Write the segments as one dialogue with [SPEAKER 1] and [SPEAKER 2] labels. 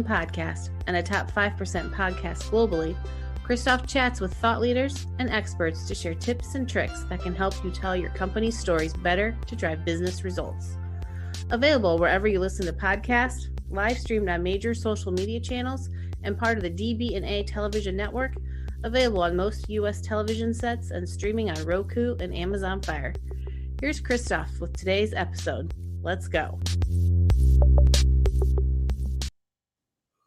[SPEAKER 1] podcast and a top 5% podcast globally, Christoph chats with thought leaders and experts to share tips and tricks that can help you tell your company's stories better to drive business results. Available wherever you listen to podcasts, live streamed on major social media channels, and part of the DB&A television network, available on most U.S. television sets and streaming on Roku and Amazon Fire. Here's Christoph with today's episode. Let's go.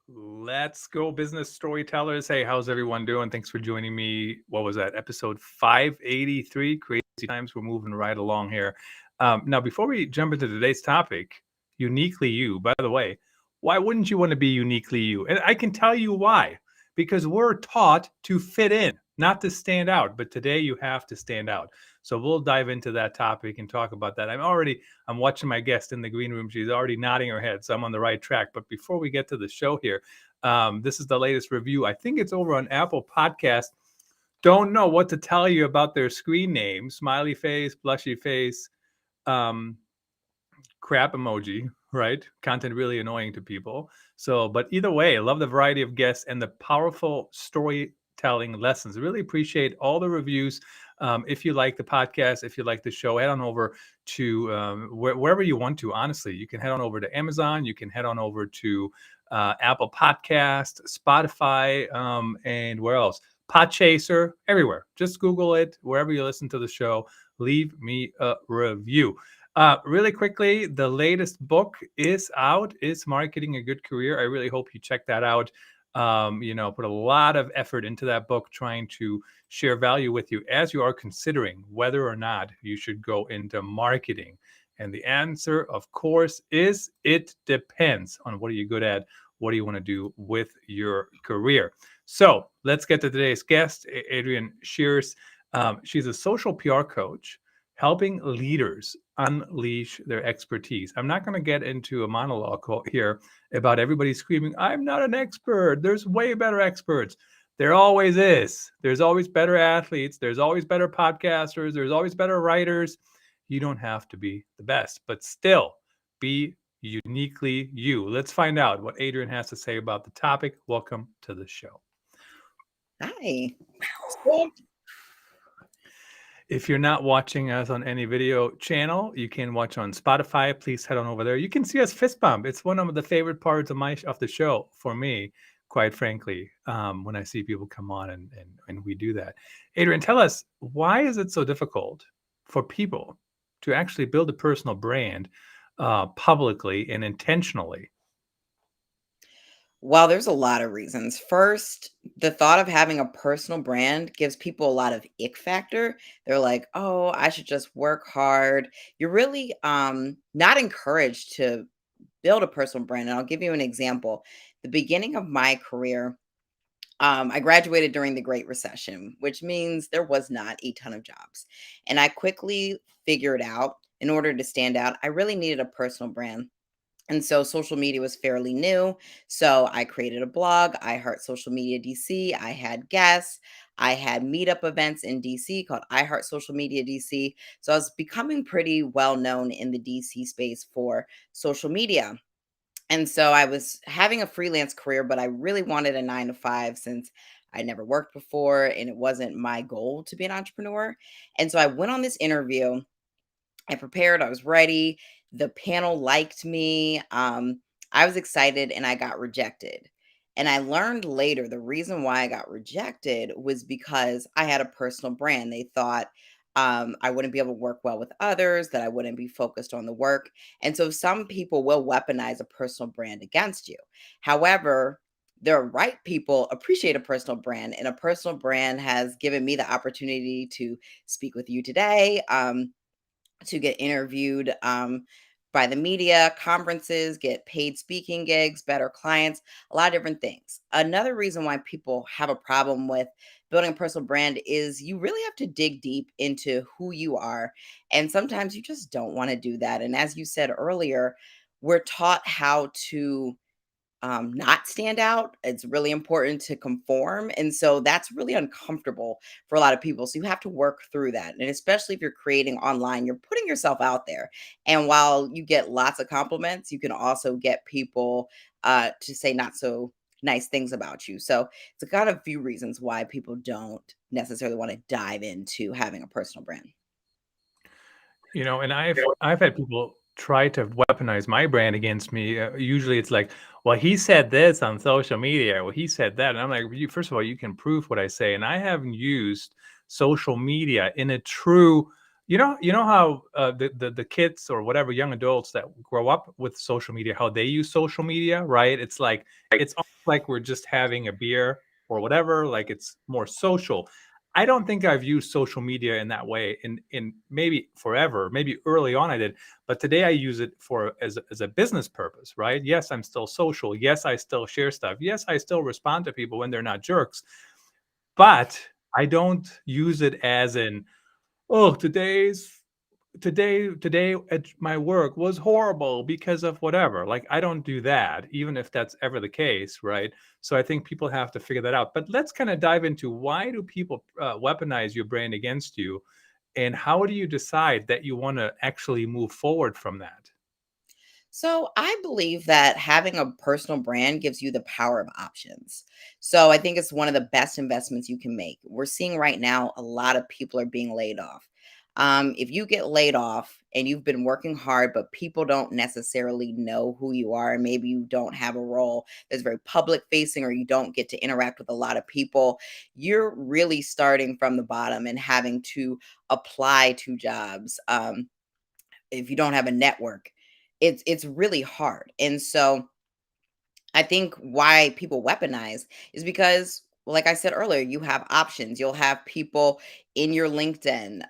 [SPEAKER 2] Let's go, business storytellers. Hey, how's everyone doing? Thanks for joining me. What was that? Episode 583. Crazy times. We're moving right along here. Now, before we jump into today's topic, uniquely you, by the way, why wouldn't you want to be uniquely you? And I can tell you why. Because we're taught to fit in, not to stand out. But today you have to stand out. So we'll dive into that topic and talk about that. I'm watching my guest in the green room. She's already nodding her head. So I'm on the right track. But before we get to the show here, this is the latest review. I think it's over on Apple Podcast. Don't know what to tell you about their screen name. Smiley face, blushy face, crap emoji, right? Content really annoying to people. So, but either way, I love the variety of guests and the powerful storytelling lessons. Really appreciate all the reviews. If you like the podcast, if you like the show, head on over to wherever you want to. Honestly, you can head on over to Amazon. You can head on over to Apple Podcast, Spotify, and where else? Podchaser, everywhere. Just Google it. Wherever you listen to the show, leave me a review. Really quickly, the latest book is out. It's Marketing a Good Career. I really hope you check that out. Put a lot of effort into that book, trying to share value with you as you are considering whether or not you should go into marketing. And the answer, of course, is it depends on what are you good at, what do you want to do with your career. So let's get to today's guest, Adrienne Sheares. She's a social PR coach, helping leaders unleash their expertise. I'm not going to get into a monologue here about everybody screaming, I'm not an expert. There's way better experts. There always is. There's always better athletes. There's always better podcasters. There's always better writers. You don't have to be the best, but still be uniquely you. Let's find out what Adrienne has to say about the topic. Welcome to the show.
[SPEAKER 3] Hi.
[SPEAKER 2] If you're not watching us on any video channel, you can watch on Spotify. Please head on over there. You can see us fist bump. It's one of the favorite parts of the show for me, quite frankly, when I see people come on and we do that. Adrienne, tell us, why is it so difficult for people to actually build a personal brand publicly and intentionally?
[SPEAKER 3] Well, there's a lot of reasons. First, the thought of having a personal brand gives people a lot of ick factor. They're like, oh, I should just work hard. You're really not encouraged to build a personal brand. And I'll give you an example. The beginning of my career, I graduated during the Great Recession, which means there was not a ton of jobs. And I quickly figured out, in order to stand out, I really needed a personal brand. And so social media was fairly new. So I created a blog, I Heart Social Media DC. I had guests. I had meetup events in DC called I Heart Social Media DC. So I was becoming pretty well known in the DC space for social media. And so I was having a freelance career, but I really wanted a 9 to 5 since I never worked before and it wasn't my goal to be an entrepreneur. And so I went on this interview. I prepared, I was ready. The panel liked me. I was excited and I got rejected. And I learned later the reason why I got rejected was because I had a personal brand. They thought I wouldn't be able to work well with others, that I wouldn't be focused on the work. And so some people will weaponize a personal brand against you. However, the right people appreciate a personal brand, and a personal brand has given me the opportunity to speak with you today. To get interviewed by the media, conferences, get paid speaking gigs, better clients, a lot of different things. Another reason why people have a problem with building a personal brand is you really have to dig deep into who you are. And sometimes you just don't want to do that. And as you said earlier, we're taught how to not stand out. It's really important to conform. And so that's really uncomfortable for a lot of people. So you have to work through that. And especially if you're creating online, you're putting yourself out there. And while you get lots of compliments, you can also get people to say not so nice things about you. So it's got a few reasons why people don't necessarily want to dive into having a personal brand.
[SPEAKER 2] And I've had people try to weaponize my brand against me. Usually, it's like, "Well, he said this on social media. Well, he said that," and I'm like, "You first of all, you can prove what I say." And I haven't used social media in a true. You know how the kids or whatever young adults that grow up with social media, how they use social media, right? It's like it's almost like we're just having a beer or whatever. Like it's more social. I don't think I've used social media in that way in maybe forever. Maybe early on I did, but today I use it for as a business purpose, right? Yes, I'm still social. Yes, I still share stuff. Yes, I still respond to people when they're not jerks, but I don't use it as in, oh, today at my work was horrible because of whatever. Like I don't do that, even if that's ever the case, right? So I think people have to figure that out. But let's kind of dive into, why do people weaponize your brand against you, and how do you decide that you want to actually move forward from that?
[SPEAKER 3] So I believe that having a personal brand gives you the power of options. So I think it's one of the best investments you can make. We're seeing right now a lot of people are being laid off. If you get laid off and you've been working hard, but people don't necessarily know who you are, and maybe you don't have a role that's very public facing, or you don't get to interact with a lot of people, you're really starting from the bottom and having to apply to jobs. If you don't have a network, it's really hard. And so I think why people weaponize is because, like I said earlier, you have options. You'll have people in your LinkedIn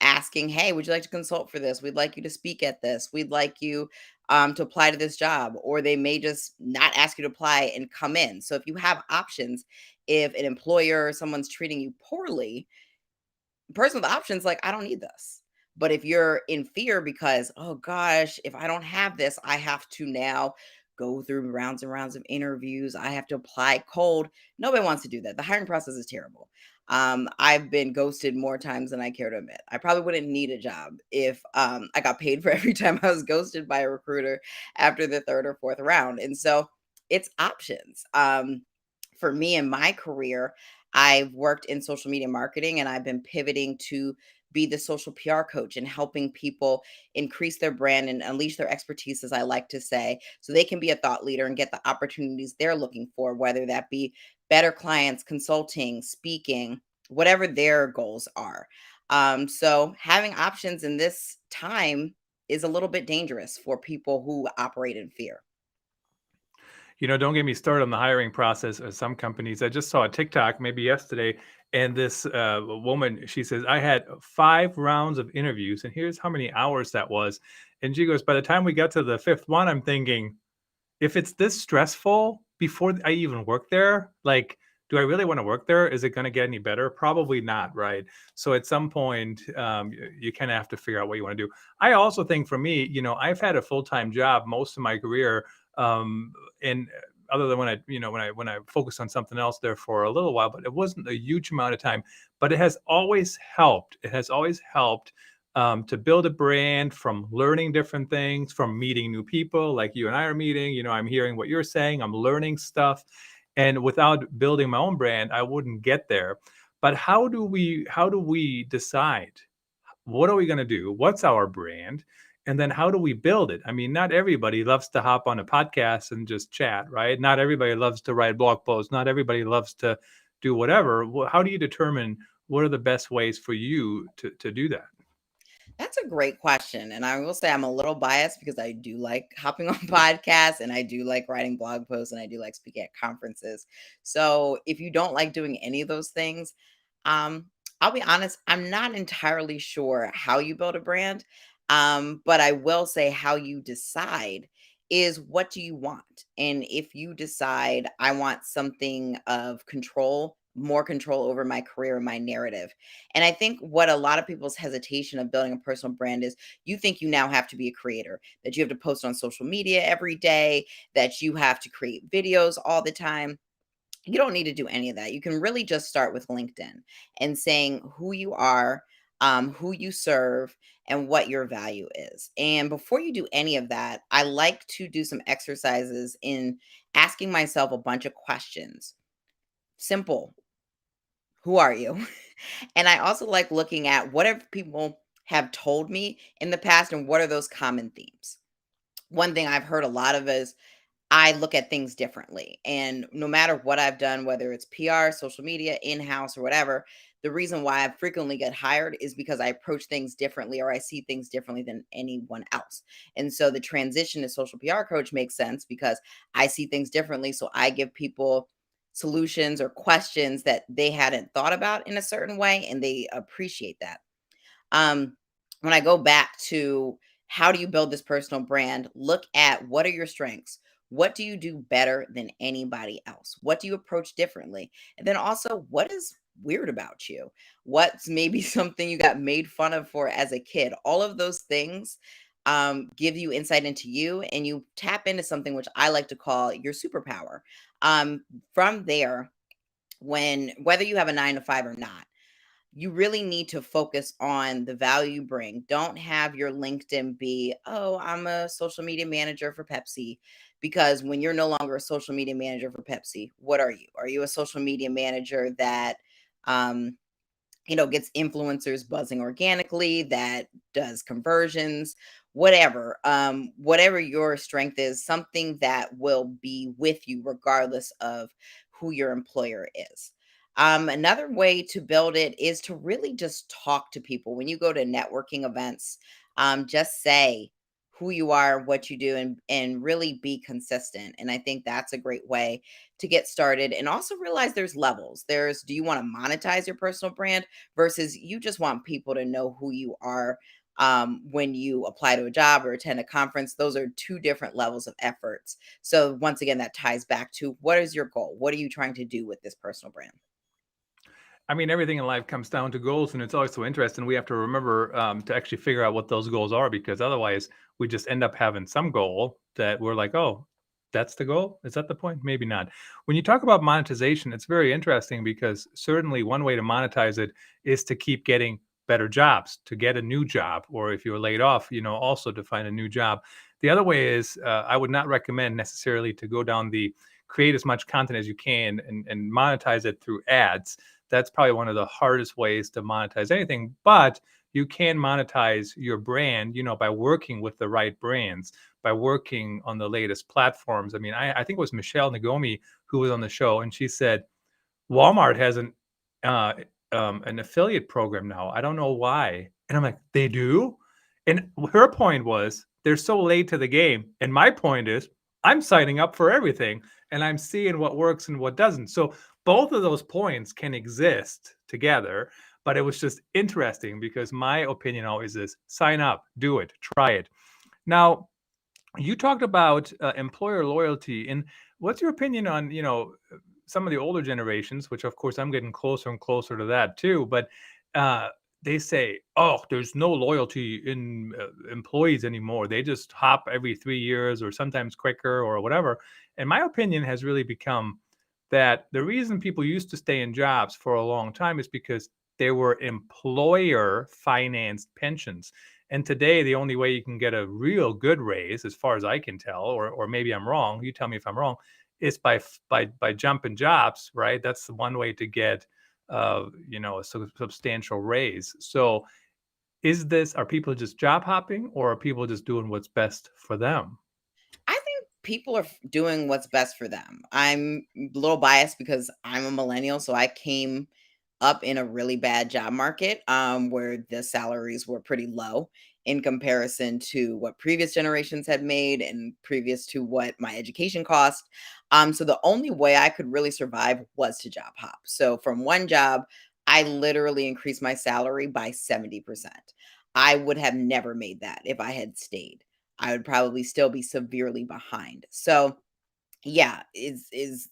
[SPEAKER 3] asking, "Hey, would you like to consult for this? We'd like you to speak at this. We'd like you to apply to this job." Or they may just not ask you to apply and come in. So if you have options, if an employer or someone's treating you poorly, person with options, like, I don't need this. But if you're in fear because, oh gosh, if I don't have this, I have to now go through rounds and rounds of interviews. I have to apply cold. Nobody wants to do that. The hiring process is terrible. I've been ghosted more times than I care to admit. I probably wouldn't need a job if I got paid for every time I was ghosted by a recruiter after the third or fourth round. And so it's options. For me in my career, I've worked in social media marketing, and I've been pivoting to be the social PR coach and helping people increase their brand and unleash their expertise, as I like to say, so they can be a thought leader and get the opportunities they're looking for, whether that be better clients, consulting, speaking, whatever their goals are. So having options in this time is a little bit dangerous for people who operate in fear.
[SPEAKER 2] Don't get me started on the hiring process of some companies. I just saw a TikTok maybe yesterday, and this woman, she says, I had 5 rounds of interviews, and here's how many hours that was. And she goes, by the time we got to the fifth one, I'm thinking, if it's this stressful before I even work there, like, do I really want to work there? Is it going to get any better? Probably not, right? So at some point, you kind of have to figure out what you want to do. I also think for me, I've had a full-time job most of my career, um, and other than when I focused on something else there for a little while, but it wasn't a huge amount of time. But it has always helped. It has always helped to build a brand, from learning different things, from meeting new people like you and I are meeting. I'm hearing what you're saying, I'm learning stuff. And without building my own brand, I wouldn't get there. But how do we decide, what are we going to do? What's our brand? And then how do we build it? I mean, not everybody loves to hop on a podcast and just chat, right? Not everybody loves to write blog posts. Not everybody loves to do whatever. How do you determine what are the best ways for you to do that?
[SPEAKER 3] That's a great question. And I will say I'm a little biased because I do like hopping on podcasts, and I do like writing blog posts, and I do like speaking at conferences. So if you don't like doing any of those things, um, I'll be honest, I'm not entirely sure how you build a brand. But I will say how you decide is, what do you want? And if you decide I want something of control more control over my career and my narrative. And I think what a lot of people's hesitation of building a personal brand is, you think you now have to be a creator, that you have to post on social media every day, that you have to create videos all the time. You don't need to do any of that. You can really just start with LinkedIn and saying who you are, who you serve, and what your value is. And before you do any of that, I like to do some exercises in asking myself a bunch of questions. Simple. Who are you? And I also like looking at what have people have told me in the past and what are those common themes. One thing I've heard a lot of is, I look at things differently. And no matter what I've done, whether it's PR, social media, in house, or whatever, the reason why I frequently get hired is because I approach things differently or I see things differently than anyone else. And so the transition to social PR coach makes sense because I see things differently. So I give people solutions or questions that they hadn't thought about in a certain way, and they appreciate that. Um, when I go back to how do you build this personal brand, look at what are your strengths? What do you do better than anybody else? What do you approach differently? And then also, what is weird about you? What's maybe something you got made fun of for as a kid? All of those things give you insight into you, and you tap into something which I like to call your superpower. From there, whether you have a 9 to 5 or not, you really need to focus on the value you bring. Don't have your LinkedIn be, oh, I'm a social media manager for Pepsi. Because when you're no longer a social media manager for Pepsi, what are you? Are you a social media manager that, um, gets influencers buzzing organically, that does conversions, whatever your strength is, something that will be with you regardless of who your employer is. Another way to build it is to really just talk to people when you go to networking events. Just say who you are, what you do, and really be consistent. And I think that's a great way to get started. And also realize there's levels. There's, do you want to monetize your personal brand versus you just want people to know who you are when you apply to a job or attend a conference? Those are two different levels of efforts. So once again, that ties back to, what is your goal? What are you trying to do with this personal brand?
[SPEAKER 2] I mean, everything in life comes down to goals, and it's always so interesting. We have to remember to actually figure out what those goals are, because otherwise we just end up having some goal that we're like, oh, that's the goal? Is that the point? Maybe not. When you talk about monetization, it's very interesting because certainly one way to monetize it is to keep getting better jobs, to get a new job, or if you're laid off, also to find a new job. The other way is I would not recommend necessarily to go down the create as much content as you can and monetize it through ads. That's probably one of the hardest ways to monetize anything, but you can monetize your brand, by working with the right brands, by working on the latest platforms. I mean, I think it was Michelle Nagomi who was on the show, and she said Walmart has uh, an affiliate program now. I don't know why. And I'm like, they do? And her point was, they're so late to the game. And my point is, I'm signing up for everything and I'm seeing what works and what doesn't. So both of those points can exist together. But it was just interesting because my opinion always is sign up, do it, try it. Now, you talked about employer loyalty. And what's your opinion on, some of the older generations, which of course I'm getting closer and closer to that too, but uh, they say, oh, there's no loyalty in employees anymore. They just hop every 3 years or sometimes quicker or whatever. And my opinion has really become that the reason people used to stay in jobs for a long time is because there were employer financed pensions. And today, the only way you can get a real good raise, as far as I can tell, or maybe I'm wrong, you tell me if I'm wrong, is by jumping jobs, right? That's the one way to get, a substantial raise. So, are people just job hopping, or are people just doing what's best for them?
[SPEAKER 3] I think people are doing what's best for them. I'm a little biased because I'm a millennial, so I came up in a really bad job market where the salaries were pretty low in comparison to what previous generations had made and previous to what my education cost. So the only way I could really survive was to job hop. So from one job, I literally increased my salary by 70%. I would have never made that if I had stayed. I would probably still be severely behind. So yeah, is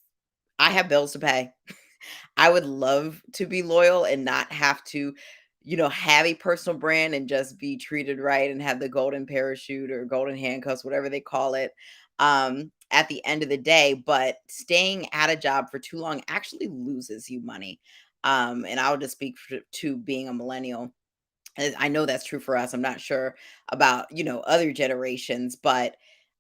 [SPEAKER 3] I have bills to pay. I would love to be loyal and not have to, have a personal brand and just be treated right and have the golden parachute or golden handcuffs, whatever they call it, at the end of the day. But staying at a job for too long actually loses you money. And I'll just speak to being a millennial. And I know that's true for us. I'm not sure about, other generations, but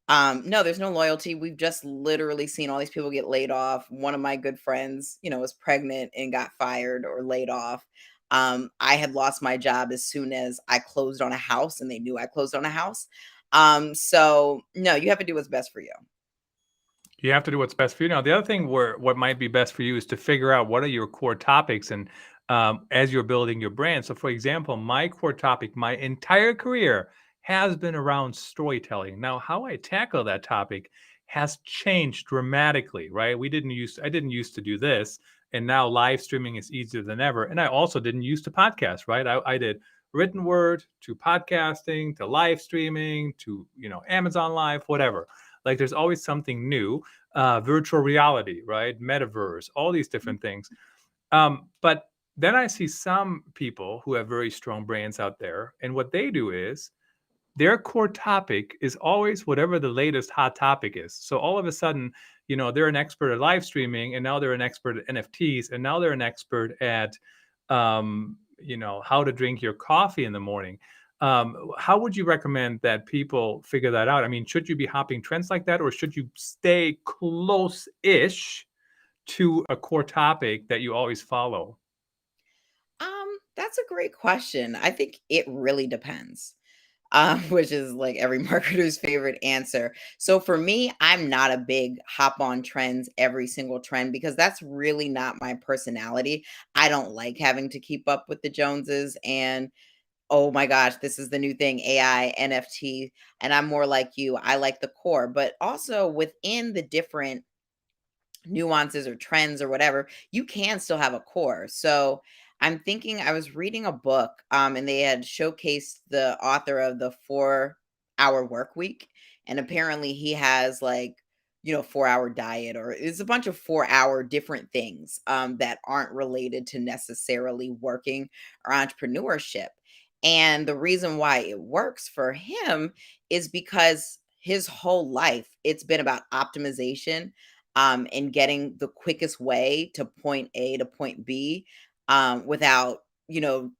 [SPEAKER 3] no, there's no loyalty. We've just literally seen all these people get laid off. One of my good friends, was pregnant and got fired or laid off. I had lost my job as soon as I closed on a house and they knew I closed on a house. So no, you have to do what's best for you.
[SPEAKER 2] You have to do what's best for you. Now, the other thing where what might be best for you is to figure out what are your core topics and as you're building your brand. So, for example, my core topic, my entire career has been around storytelling. Now, how I tackle that topic has changed dramatically, right? I didn't used to do this, and now live streaming is easier than ever. And I also didn't used to podcast, right? I did written word to podcasting to live streaming to Amazon Live, whatever. Like there's always something new, virtual reality, right? Metaverse, all these different things. But then I see some people who have very strong brands out there, and what they do is their core topic is always whatever the latest hot topic is. So all of a sudden, they're an expert at live streaming, and now they're an expert at NFTs, and now they're an expert at, how to drink your coffee in the morning. How would you recommend that people figure that out? I mean, should you be hopping trends like that, or should you stay close-ish to a core topic that you always follow?
[SPEAKER 3] That's a great question. I think it really depends. Which is like every marketer's favorite answer. So for me, I'm not a big hop on trends, every single trend, because that's really not my personality. I don't like having to keep up with the Joneses and, oh my gosh, this is the new thing, AI, NFT. And I'm more like you. I like the core, but also within the different nuances or trends or whatever, you can still have a core. So I'm thinking I was reading a book and they had showcased the author of the 4 hour work week. And apparently he has like, 4 hour diet, or it's a bunch of 4 hour different things that aren't related to necessarily working or entrepreneurship. And the reason why it works for him is because his whole life it's been about optimization and getting the quickest way to point A to point B without,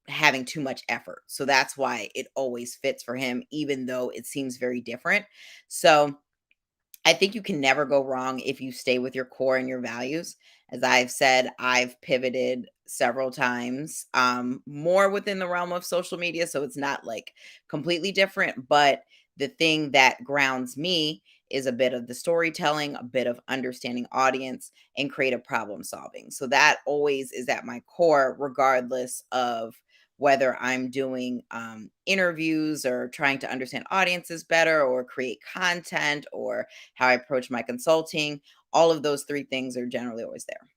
[SPEAKER 3] having too much effort. So that's why it always fits for him, even though it seems very different. So I think you can never go wrong if you stay with your core and your values. As I've said, I've pivoted several times, more within the realm of social media. So it's not like completely different. But the thing that grounds me is a bit of the storytelling, a bit of understanding audience, and creative problem solving. So that always is at my core, regardless of whether I'm doing interviews or trying to understand audiences better or create content or how I approach my consulting. All of those 3 things are generally always there.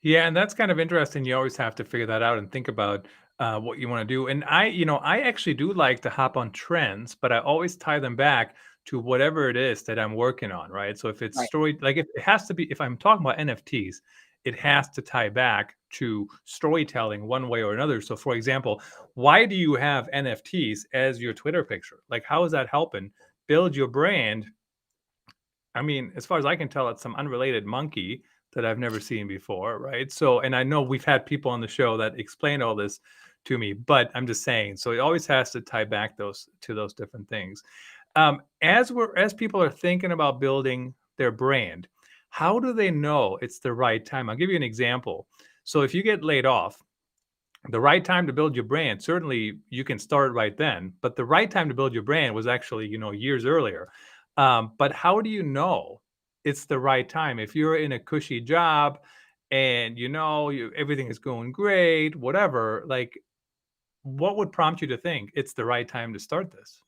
[SPEAKER 2] Yeah, and that's kind of interesting. You always have to figure that out and think about what you want to do. And I actually do like to hop on trends, but I always tie them back to whatever it is that I'm working on, right? So if it's
[SPEAKER 3] Right.
[SPEAKER 2] story, like if it has to be, if I'm talking about NFTs, it has to tie back to storytelling one way or another. So, for example, why do you have NFTs as your Twitter picture? Like, how is that helping build your brand? I mean, as far as I can tell, it's some unrelated monkey that I've never seen before, right? So, and I know we've had people on the show that explain all this to me, but I'm just saying. So it always has to tie back those to those different things. As people are thinking about building their brand, how do they know it's the right time? I'll give you an example. So if you get laid off, the right time to build your brand, certainly you can start right then, but the right time to build your brand was actually, years earlier. But how do you know it's the right time? If you're in a cushy job and everything is going great, whatever, like what would prompt you to think it's the right time to start this?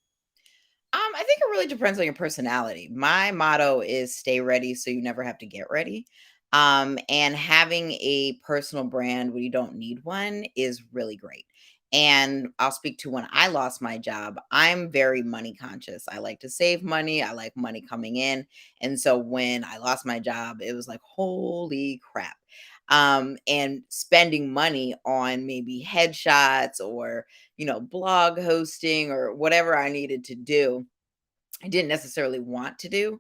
[SPEAKER 3] I think it really depends on your personality. My motto is stay ready so you never have to get ready. And having a personal brand when you don't need one is really great. And I'll speak to when I lost my job. I'm very money conscious. I like to save money. I like money coming in. And so when I lost my job, it was like, holy crap. And spending money on maybe headshots or, blog hosting or whatever I needed to do, I didn't necessarily want to do.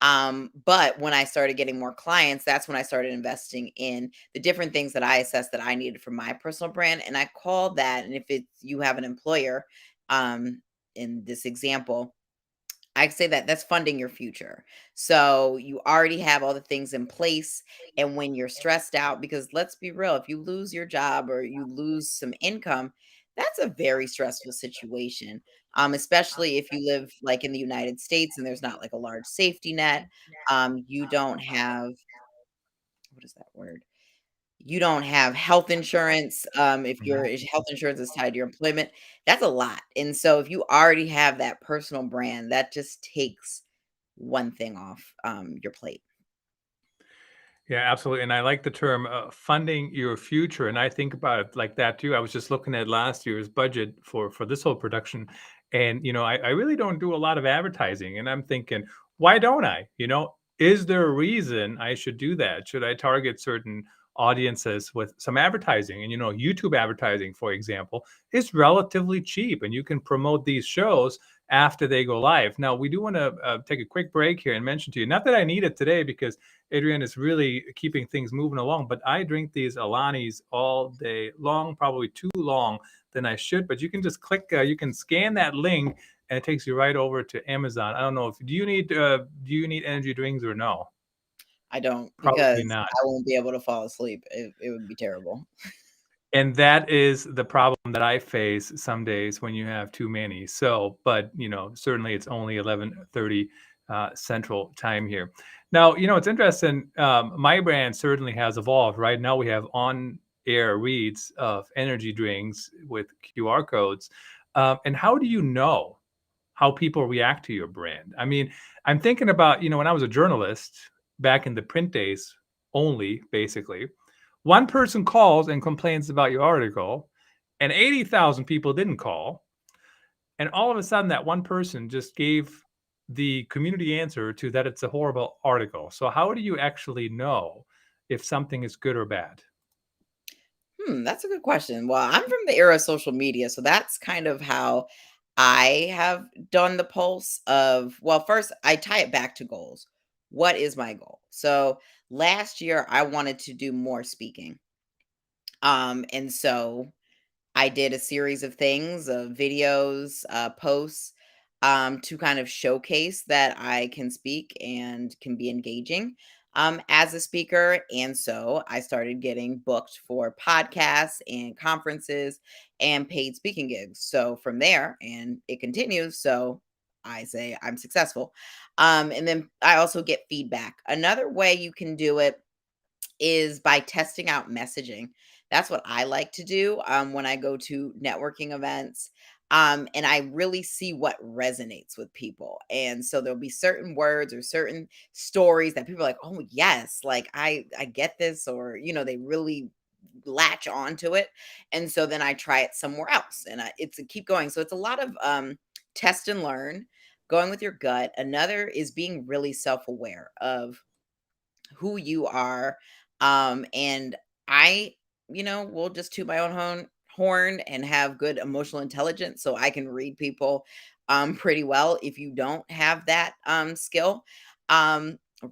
[SPEAKER 3] But when I started getting more clients, that's when I started investing in the different things that I assessed that I needed for my personal brand. And I call that, and if it's you have an employer, in this example, I say that that's funding your future. So you already have all the things in place. And when you're stressed out, because let's be real, if you lose your job or you lose some income, that's a very stressful situation. Especially if you live like in the United States and there's not like a large safety net. You don't have, what is that word? You don't have health insurance. If health insurance is tied to your employment, that's a lot. And so if you already have that personal brand, that just takes one thing off your plate.
[SPEAKER 2] Yeah, absolutely. And I like the term funding your future. And I think about it like that too. I was just looking at last year's budget for this whole production. And, I really don't do a lot of advertising. And I'm thinking, why don't I? Is there a reason I should do that? Should I target certain audiences with some advertising? And, YouTube advertising, for example, is relatively cheap and you can promote these shows after they go live. Now, we do want to take a quick break here and mention to you, not that I need it today because Adrienne is really keeping things moving along, but I drink these Alanis all day long, probably too long than I should. But you can just click, you can scan that link, and it takes you right over to Amazon. I don't know if do you need energy drinks or no?
[SPEAKER 3] I don't,
[SPEAKER 2] Probably
[SPEAKER 3] because
[SPEAKER 2] not.
[SPEAKER 3] I won't be able to fall asleep. It would be terrible.
[SPEAKER 2] And that is the problem that I face some days when you have too many. So, but certainly it's only 11:30 Central Time here. Now, it's interesting. My brand certainly has evolved. Right now, we have on-air reads of energy drinks with QR codes. And how do you know how people react to your brand? I mean, I'm thinking about when I was a journalist back in the print days, only basically. One person calls and complains about your article, and 80,000 people didn't call. And all of a sudden, that one person just gave the community answer to that it's a horrible article. So, how do you actually know if something is good or bad?
[SPEAKER 3] That's a good question. Well, I'm from the era of social media, so that's kind of how I have done the pulse of, well, first I tie it back to goals. What is my goal? So last year I wanted to do more speaking. And so I did a series of things, of videos, posts, to kind of showcase that I can speak and can be engaging as a speaker. And so I started getting booked for podcasts and conferences and paid speaking gigs. So from there, and it continues. So I say I'm successful. And then I also get feedback. Another way you can do it is by testing out messaging. That's what I like to do when I go to networking events. And I really see what resonates with people. And so there'll be certain words or certain stories that people are like, oh, yes, like I get this, or, they really latch onto it. And so then I try it somewhere else and it's a keep going. So it's a lot of test and learn, going with your gut. Another is being really self aware of who you are. And I, will just toot my own horn and have good emotional intelligence so I can read people pretty well. If you don't have that skill,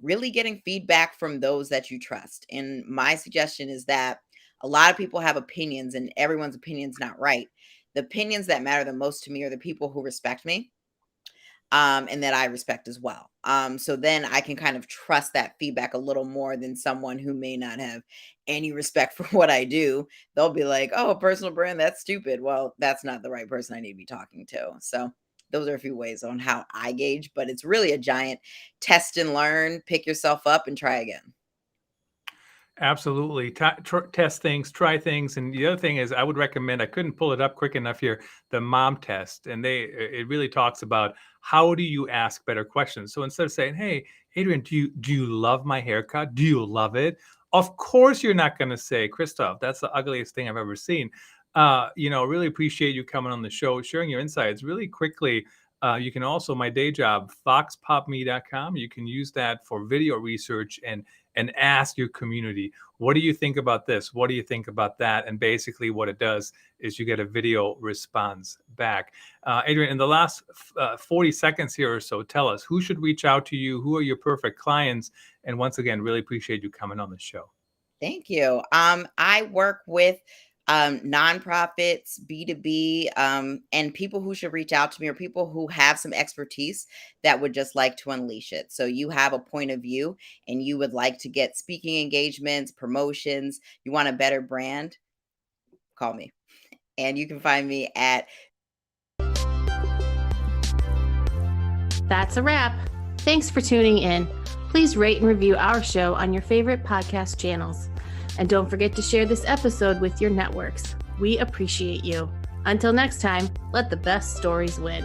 [SPEAKER 3] really getting feedback from those that you trust. And my suggestion is that a lot of people have opinions and everyone's opinion's not right. The opinions that matter the most to me are the people who respect me, and that I respect as well. So then I can kind of trust that feedback a little more than someone who may not have any respect for what I do. They'll be like, oh, personal brand, that's stupid. Well, that's not the right person I need to be talking to. So those are a few ways on how I gauge, but it's really a giant test and learn, pick yourself up and try again.
[SPEAKER 2] Absolutely. Test things, try things. And the other thing is, I would recommend, I couldn't pull it up quick enough here, the mom test. And it really talks about how do you ask better questions. So instead of saying, hey, Adrienne, do you love my haircut? Do you love it? Of course, you're not going to say, Christoph, that's the ugliest thing I've ever seen. Really appreciate you coming on the show, sharing your insights really quickly. You can also, my day job, foxpopme.com. You can use that for video research and ask your community, what do you think about this? What do you think about that? And basically what it does is you get a video response back. Adrienne, in the last 40 seconds here or so, tell us, who should reach out to you? Who are your perfect clients? And once again, really appreciate you coming on the show.
[SPEAKER 3] Thank you. I work with nonprofits, B2B, and people who should reach out to me are people who have some expertise that would just like to unleash it. So you have a point of view and you would like to get speaking engagements, promotions, you want a better brand, call me. And you can find me at.
[SPEAKER 1] That's a wrap. Thanks for tuning in. Please rate and review our show on your favorite podcast channels. And don't forget to share this episode with your networks. We appreciate you. Until next time, let the best stories win.